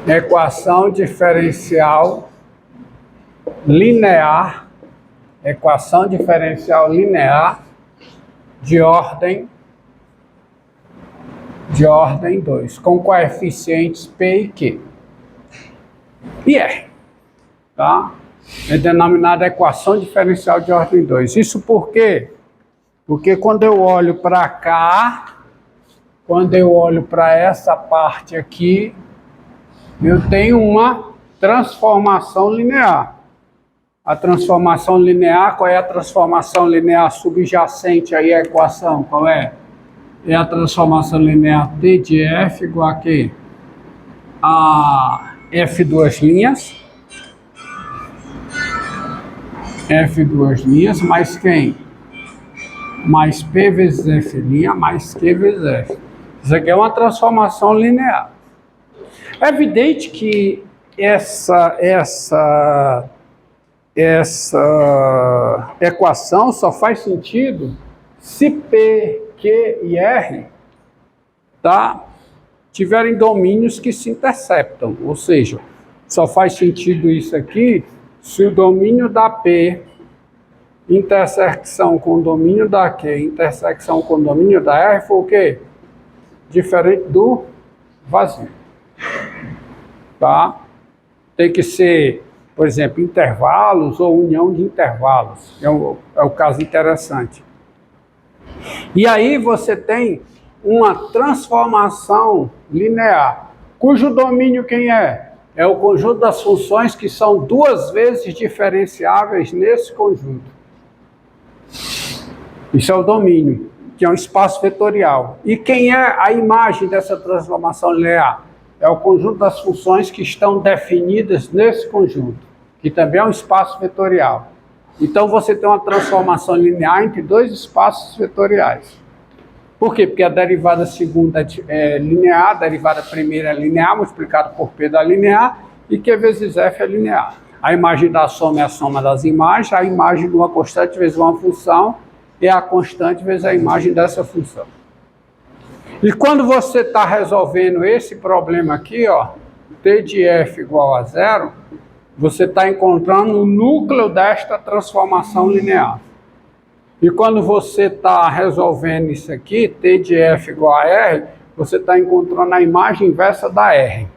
Equação diferencial linear, equação diferencial linear de ordem 2, com coeficientes P e Q e R, tá? É denominada equação diferencial de ordem 2. Isso por quê? Porque quando eu olho para cá, quando eu olho para essa parte aqui, eu tenho uma transformação linear. A transformação linear, qual é a transformação linear subjacente aí à equação? Qual é? É a transformação linear T de F igual a quê? A F duas linhas. F duas linhas, mais quem? Mais P vezes F' mais Q vezes F. Isso aqui é uma transformação linear. É evidente que essa equação só faz sentido se P, Q e R, tá, tiverem domínios que se interceptam. Ou seja, só faz sentido isso aqui se o domínio da P, intersecção com o domínio da Q, intersecção com o domínio da R, for o quê? Diferente do vazio. Tá? Tem que ser, por exemplo, intervalos ou união de intervalos. É o caso interessante. E aí você tem uma transformação linear, cujo domínio quem é? É o conjunto das funções que são duas vezes diferenciáveis nesse conjunto. Isso é o domínio, que é um espaço vetorial. E quem é a imagem dessa transformação linear? É o conjunto das funções que estão definidas nesse conjunto, que também é um espaço vetorial. Então você tem uma transformação linear entre dois espaços vetoriais. Por quê? Porque a derivada segunda é linear, a derivada primeira é linear, multiplicado por P da linear, e Q vezes F é linear. A imagem da soma é a soma das imagens, a imagem de uma constante vezes uma função é a constante vezes a imagem dessa função. E quando você está resolvendo esse problema aqui, ó, T de F igual a 0, você está encontrando o núcleo desta transformação linear. E quando você está resolvendo isso aqui, T de F igual a R, você está encontrando a imagem inversa da R.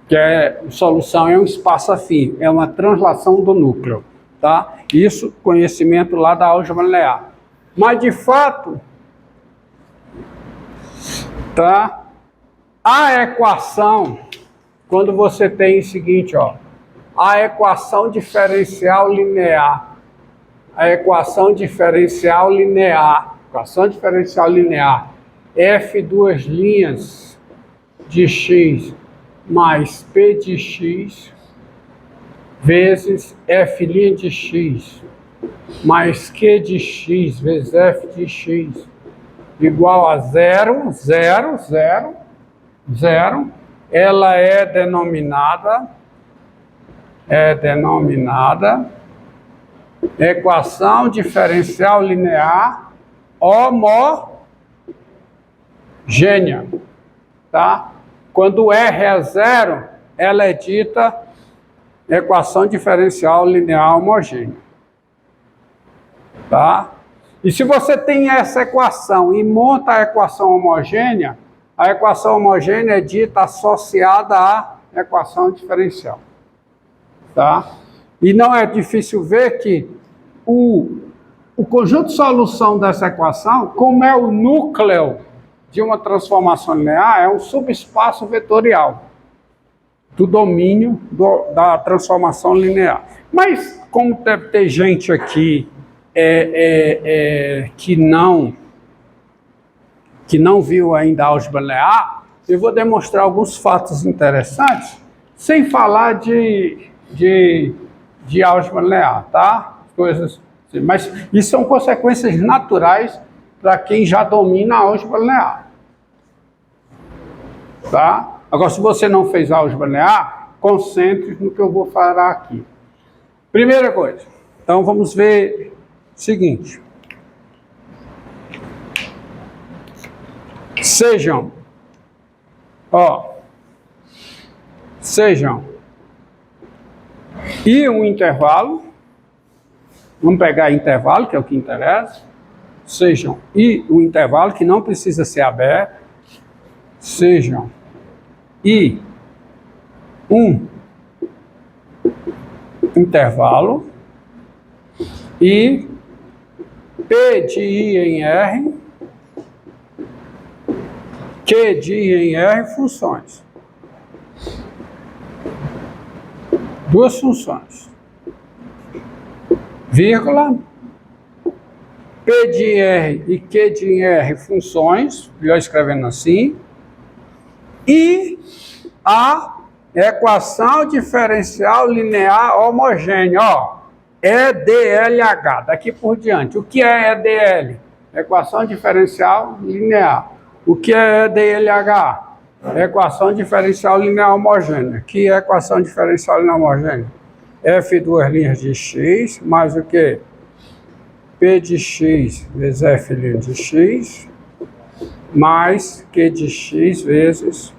Que é a solução é um espaço afim, é uma translação do núcleo. Tá? Isso, conhecimento lá da álgebra linear. Mas, de fato, tá? A equação, quando você tem o seguinte, ó, a equação diferencial linear, F duas linhas de x mais P de x vezes F' de x mais Q de x vezes F de x igual a 0, 0, 0, 0, ela é denominada equação diferencial linear homogênea, tá? Quando R é 0, ela é dita equação diferencial linear homogênea, tá? E se você tem essa equação e monta a equação homogênea é dita associada à equação diferencial, tá? E não é difícil ver que o conjunto de solução dessa equação, como é o núcleo de uma transformação linear, é um subespaço vetorial do domínio da transformação linear. Mas, como deve ter gente aqui que não viu ainda a álgebra linear, eu vou demonstrar alguns fatos interessantes, sem falar de álgebra linear, tá? Coisas assim, mas isso são consequências naturais para quem já domina a álgebra linear, tá? Agora, se você não fez álgebra linear, concentre no que eu vou falar aqui. Primeira coisa, então vamos ver o seguinte. Sejam, ó, sejam e um intervalo, vamos pegar intervalo, que é o que interessa, sejam e um intervalo, que não precisa ser aberto, sejam e um intervalo, e P de I em R, Q de I em R funções. Duas funções. Vírgula, P de R e Q de R funções, melhor escrevendo assim, e a equação diferencial linear homogênea, ó, EDLH, daqui por diante. O que é EDL? Equação diferencial linear. O que é EDLH? Equação diferencial linear homogênea. Que é equação diferencial linear homogênea? F duas linhas de x, mais o que? P de x vezes F de x, mais Q de x vezes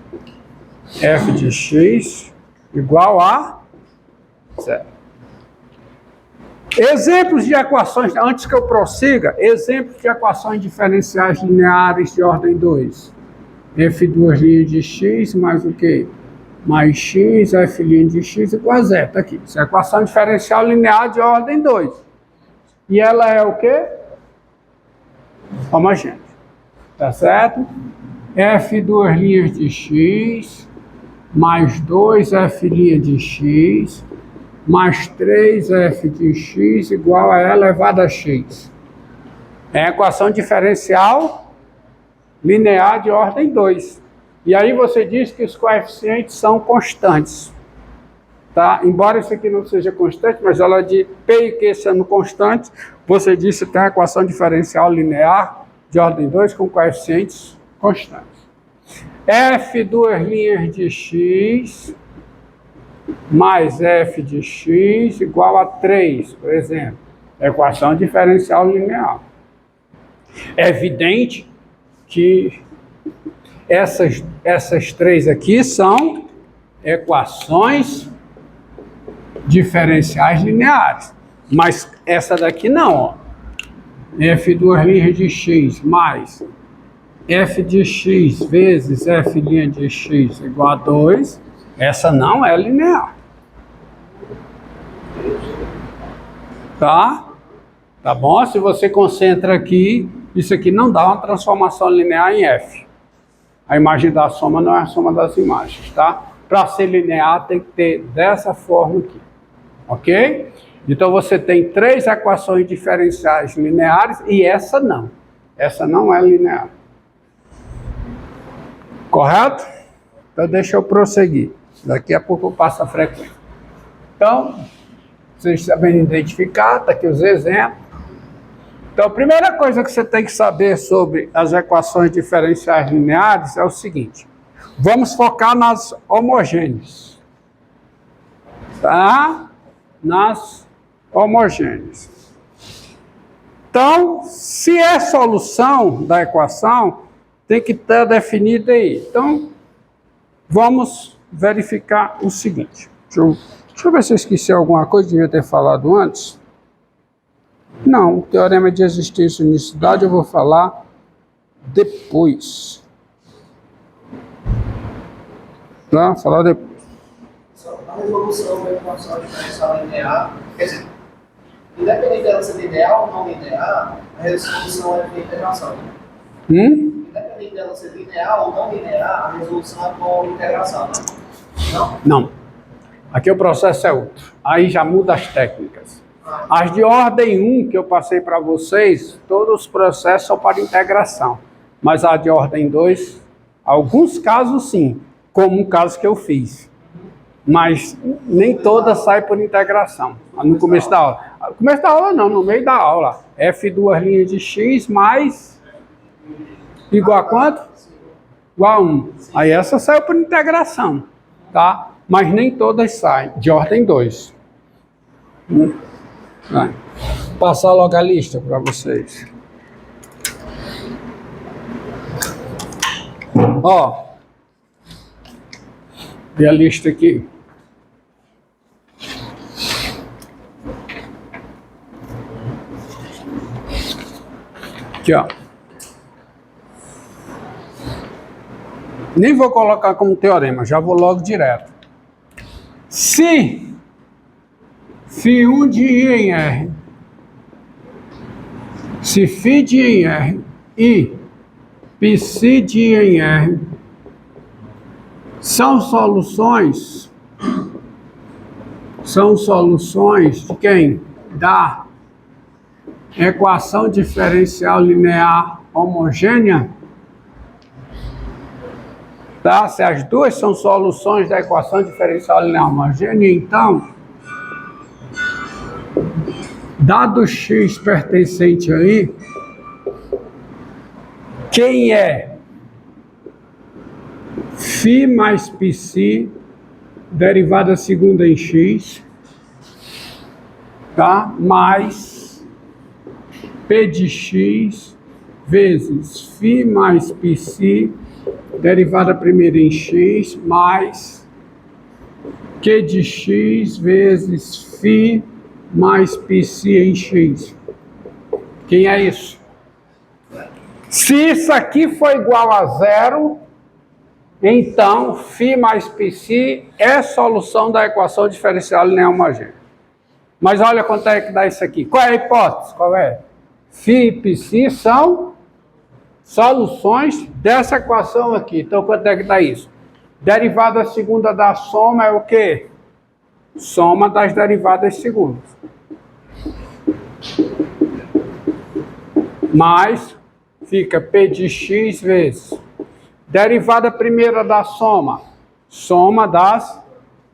F de x, igual a zero. Exemplos de equações, antes que eu prossiga, exemplos de equações diferenciais lineares de ordem 2. F duas linhas de x, mais o que? Mais x, F' de x igual a zero. Está aqui. Isso é equação diferencial linear de ordem 2. E ela é o quê? Homogênea. Tá certo? F duas linhas de x, mais 2F' de x, mais 3F de x igual a E elevado a x. É a equação diferencial linear de ordem 2. E aí você diz que os coeficientes são constantes. Tá? Embora isso aqui não seja constante, mas ela de P e Q sendo constantes, você diz que tem a equação diferencial linear de ordem 2 com coeficientes constantes. F duas linhas de x mais F de x igual a 3, por exemplo. Equação diferencial linear. É evidente que essas três aqui são equações diferenciais lineares. Mas essa daqui não, ó. F duas linhas de x mais F de x vezes F' de x igual a 2, essa não é linear. Tá? Tá bom? Se você concentra aqui, isso aqui não dá uma transformação linear em F. A imagem da soma não é a soma das imagens, tá? Para ser linear tem que ter dessa forma aqui. Ok? Então você tem três equações diferenciais lineares e essa não. Essa não é linear. Correto? Então deixa eu prosseguir. Daqui a pouco eu passo a frequência. Então, vocês sabem identificar, está aqui os exemplos. Então, a primeira coisa que você tem que saber sobre as equações diferenciais lineares é o seguinte. Vamos focar nas homogêneas. Tá? Nas homogêneas. Então, se é solução da equação, tem que estar definida aí. Então, vamos verificar o seguinte. Deixa eu ver se eu esqueci alguma coisa, devia ter falado antes. Não, o teorema de existência e unicidade eu vou falar depois. Tá? Falar depois. A resolução da equação diferencial linear, quer dizer, independente dela ser linear ou não linear, a resolução é de integração. Independente dela ser linear ou não linear, a resolução é por integração, né? Não? Não. Aqui o processo é outro. Aí já muda as técnicas. As de ordem 1 que eu passei para vocês, todos os processos são para integração. Mas a de ordem 2, alguns casos sim, como o caso que eu fiz. Mas nem toda sai por integração. No começo da aula. No começo da aula não, no meio da aula. F duas linhas de x mais igual a quanto? Igual a 1. Aí essa saiu por integração, tá? Mas nem todas saem, de ordem 2. Vai. Passar logo a lista para vocês. Ó. E a lista aqui. Aqui, ó. Nem vou colocar como teorema, já vou logo direto. Se φ1 de I em R, se φ de I em R e πc de I em R são soluções de quem? Da equação diferencial linear homogênea. Tá? Se as duas são soluções da equação diferencial linear homogênea, então, dado x pertencente aí, quem é φ mais πc, derivada segunda em x, tá? Mais p de x vezes φ mais πc, derivada primeira em x, mais q de x vezes φ mais πc em x. Quem é isso? Se isso aqui for igual a zero, então φ mais πc é solução da equação diferencial linear homogênea. Mas olha quanto é que dá isso aqui. Qual é a hipótese? Qual é? φ e πc são soluções dessa equação aqui. Então, quanto é que dá isso? Derivada segunda da soma é o quê? Soma das derivadas segundas. Mais, fica P de x vezes derivada primeira da soma, soma das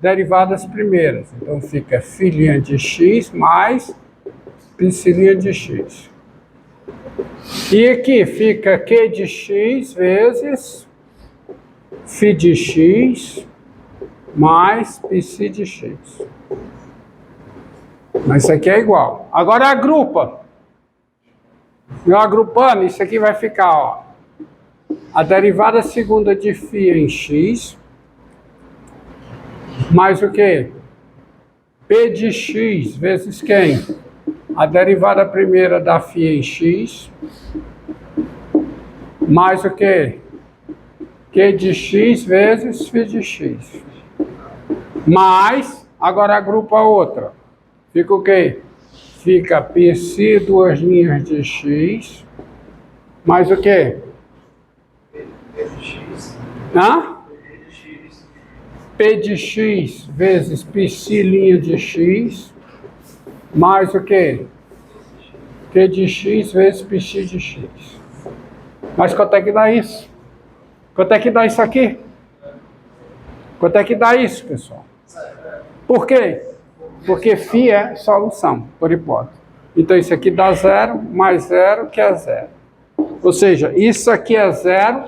derivadas primeiras. Então, fica φ' de x mais π' de x. E aqui fica Q de x vezes φ de x mais πc de x. Mas isso aqui é igual. Agora agrupa. Eu agrupando, isso aqui vai ficar, ó, a derivada segunda de φ em x, mais o quê? P de x vezes quem? A derivada primeira da φ em x, mais o quê? Q de x vezes φ de x. Mais, agora agrupa a outra. Fica o quê? Fica πc, duas linhas de x, mais o quê? P de x. Hã? P de x vezes πc linha de x, mais o quê? Q de x vezes πc de x. Mas quanto é que dá isso? Quanto é que dá isso aqui? Quanto é que dá isso, pessoal? Por quê? Porque φ é solução, por hipótese. Então, isso aqui dá zero, mais zero, que é zero. Ou seja, isso aqui é zero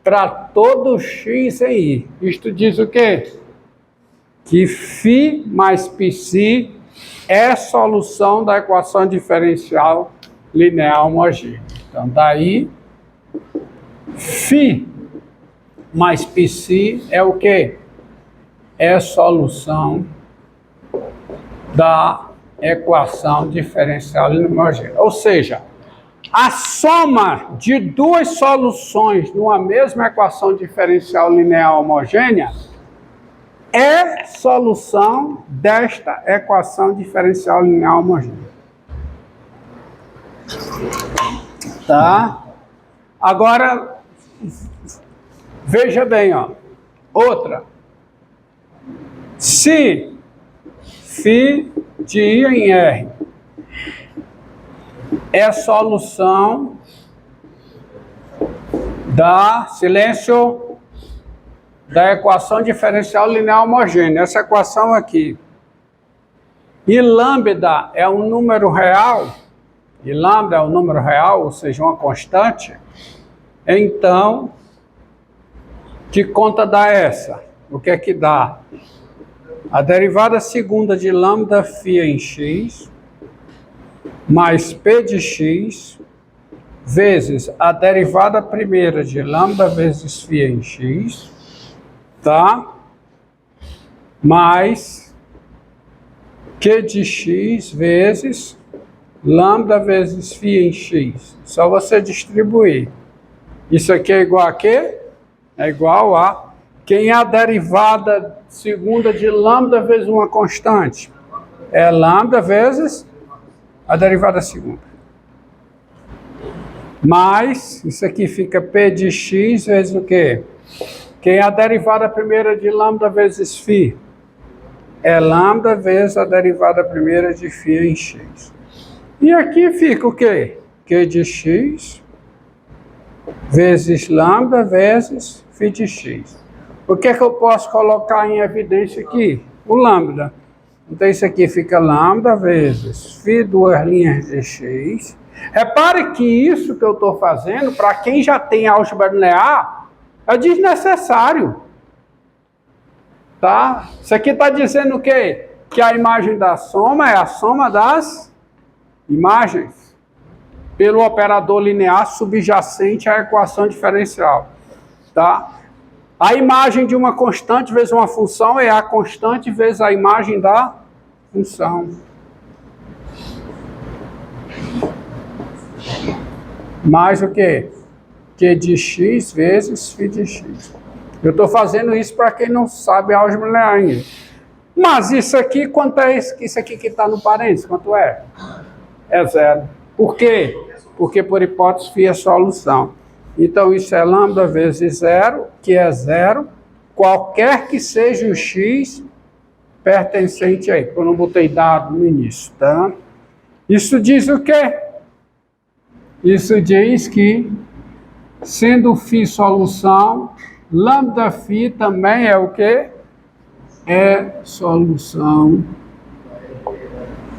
para todo x em i. Isto diz o quê? Que φ mais πc é solução da equação diferencial linear homogênea. Então, daí, φ mais πc é o quê? É solução da equação diferencial linear homogênea. Ou seja, a soma de duas soluções numa mesma equação diferencial linear homogênea é solução desta equação diferencial linear homogênea. Tá? Agora, veja bem, ó. Outra. Se φ de I em R é solução da, silêncio, da equação diferencial linear homogênea, essa equação aqui. E lambda é um número real, e lambda é um número real, ou seja, uma constante, então, que conta dá essa? O que é que dá? A derivada segunda de lambda φ em x, mais P de x, vezes a derivada primeira de lambda vezes φ em x, tá? mais Q de x vezes lambda vezes φ em x. Só você distribuir. Isso aqui é igual a quê? É igual a... Quem é a derivada segunda de lambda vezes uma constante? É lambda vezes a derivada segunda. Mais, isso aqui fica P de x vezes o quê? Quem é a derivada primeira de lambda vezes φ? É lambda vezes a derivada primeira de φ em x. E aqui fica o quê? Q de x vezes lambda vezes φ de x. O que é que eu posso colocar em evidência aqui? O lambda. Então isso aqui fica lambda vezes φ duas linhas de x. Repare que isso que eu estou fazendo, para quem já tem álgebra linear, é desnecessário. Tá? Isso aqui está dizendo o quê? Que a imagem da soma é a soma das imagens pelo operador linear subjacente à equação diferencial. Tá? A imagem de uma constante vezes uma função é a constante vezes a imagem da função. Mais o quê? Q de x vezes φ de x. Eu estou fazendo isso para quem não sabe álgebra linear ainda. Mas isso aqui, quanto é isso aqui que está no parênteses? Quanto é? É zero. Por quê? Porque por hipótese φ é solução. Então isso é lambda vezes zero, que é zero, qualquer que seja o x pertencente aí. Eu não botei dado no início, tá? Isso diz o quê? Isso diz que, sendo φ solução, lambda φ também é o quê? É solução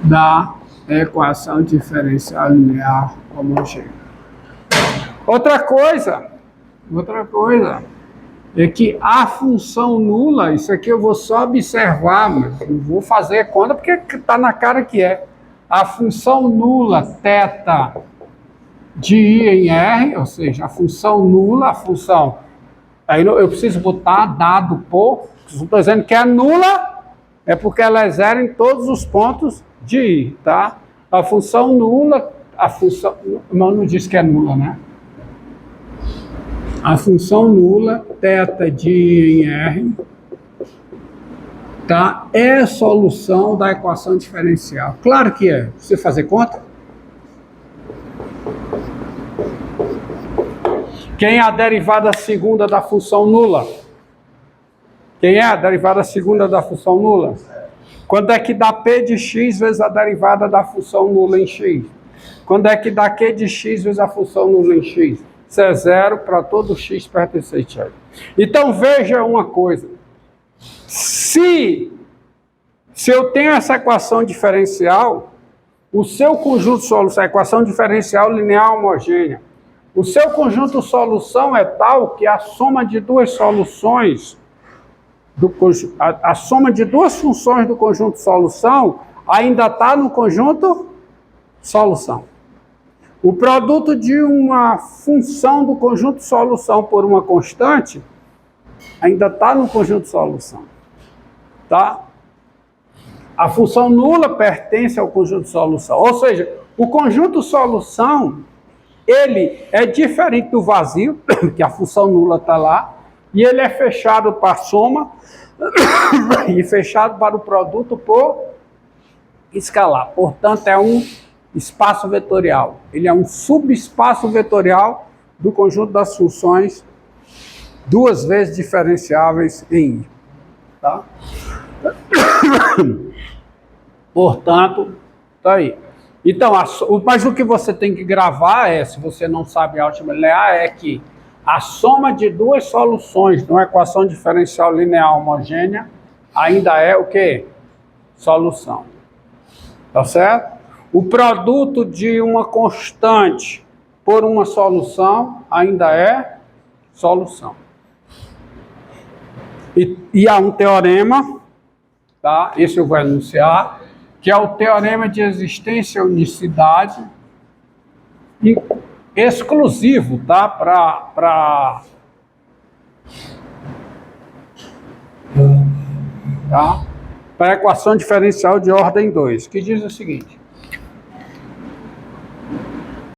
da equação diferencial linear homogênea. Outra coisa é que a função nula, isso aqui eu vou só observar, mas não vou fazer conta porque está na cara que é. A função nula θ de I em R, ou seja, a função nula, a função... Aí eu preciso botar dado por... Estou dizendo que é nula, é porque ela é zero em todos os pontos de I, tá? A função nula, a função... Não diz que é nula, né? A função nula, θ de I em R, tá? É a solução da equação diferencial. Claro que é. Você fazer conta? Quem é a derivada segunda da função nula? Quem é a derivada segunda da função nula? Quando é que dá P de x vezes a derivada da função nula em x? Quando é que dá Q de x vezes a função nula em x? Isso é zero para todo x pertencente a ele. Então veja uma coisa. Se eu tenho essa equação diferencial, o seu conjunto solução, a equação diferencial linear homogênea, o seu conjunto solução é tal que a soma de duas soluções, a soma de duas funções do conjunto solução ainda está no conjunto solução. O produto de uma função do conjunto solução por uma constante ainda está no conjunto solução. Tá? A função nula pertence ao conjunto solução. Ou seja, o conjunto solução, ele é diferente do vazio, que a função nula está lá, e ele é fechado para a soma e fechado para o produto por escalar. Portanto, é um espaço vetorial. Ele é um subespaço vetorial do conjunto das funções duas vezes diferenciáveis em I. Tá? Portanto, tá aí. Então, mas o que você tem que gravar é, se você não sabe álgebra linear, é que a soma de duas soluções de uma equação diferencial linear homogênea ainda é o quê? Solução. Tá certo? O produto de uma constante por uma solução ainda é solução. E há um teorema, tá? Esse eu vou enunciar, que é o teorema de existência e unicidade exclusivo, tá? Tá? Para a equação diferencial de ordem 2, que diz o seguinte.